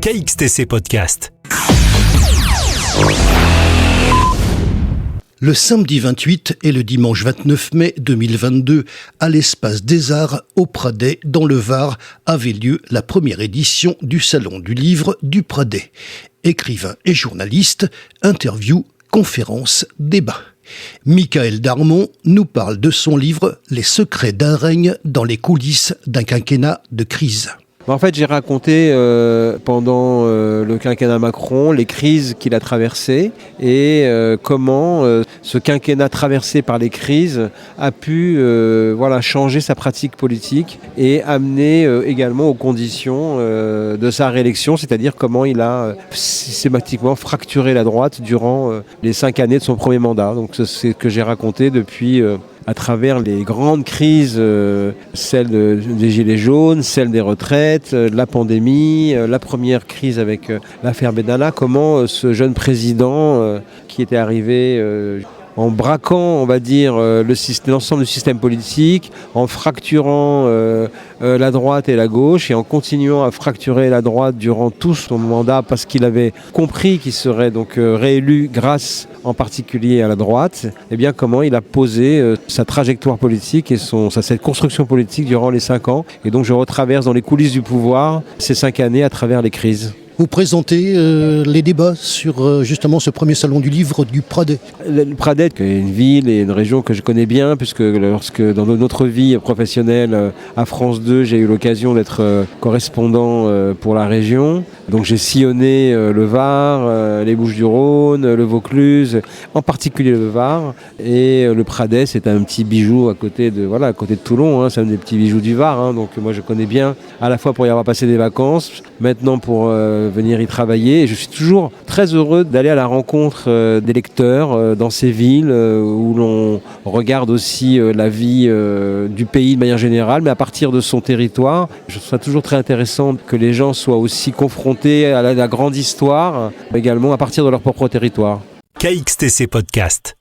KXTC Podcast. Le samedi 28 et le dimanche 29 mai 2022, à l'Espace des Arts, au Pradet, dans le Var, avait lieu la première édition du Salon du Livre du Pradet. Écrivains et journalistes, interviews, conférences, débats. Michael Darmon nous parle de son livre « Les secrets d'un règne dans les coulisses d'un quinquennat de crise ». En fait, j'ai raconté pendant le quinquennat Macron les crises qu'il a traversées et comment ce quinquennat traversé par les crises a pu changer sa pratique politique et amener également aux conditions de sa réélection, c'est-à-dire comment il a systématiquement fracturé la droite durant les 5 années de son premier mandat. Donc c'est ce que j'ai raconté depuis... à travers les grandes crises, celle des Gilets jaunes, celle des retraites, la pandémie, la première crise avec l'affaire Benalla, comment ce jeune président qui était arrivé en braquant, on va dire, l'ensemble du système politique, en fracturant la droite et la gauche et en continuant à fracturer la droite durant tout son mandat parce qu'il avait compris qu'il serait donc réélu grâce en particulier à la droite, et bien comment il a posé sa trajectoire politique et cette construction politique durant les 5 ans. Et donc je retraverse dans les coulisses du pouvoir ces 5 années à travers les crises. Vous présentez les débats sur justement ce premier salon du livre du Pradet. Le Pradet, qui est une ville et une région que je connais bien, puisque lorsque dans notre vie professionnelle à France 2, j'ai eu l'occasion d'être correspondant pour la région. Donc j'ai sillonné le Var, les Bouches-du-Rhône, le Vaucluse, en particulier le Var. Et le Pradet, c'est un petit bijou à côté de Toulon. C'est un des petits bijoux du Var. Donc moi je connais bien, à la fois pour y avoir passé des vacances, maintenant pour venir y travailler. Et je suis toujours très heureux d'aller à la rencontre des lecteurs dans ces villes où l'on regarde aussi la vie du pays de manière générale, mais à partir de son territoire. Je trouve ça toujours très intéressant que les gens soient aussi confrontés à la grande histoire, également à partir de leur propre territoire. KXTC Podcast.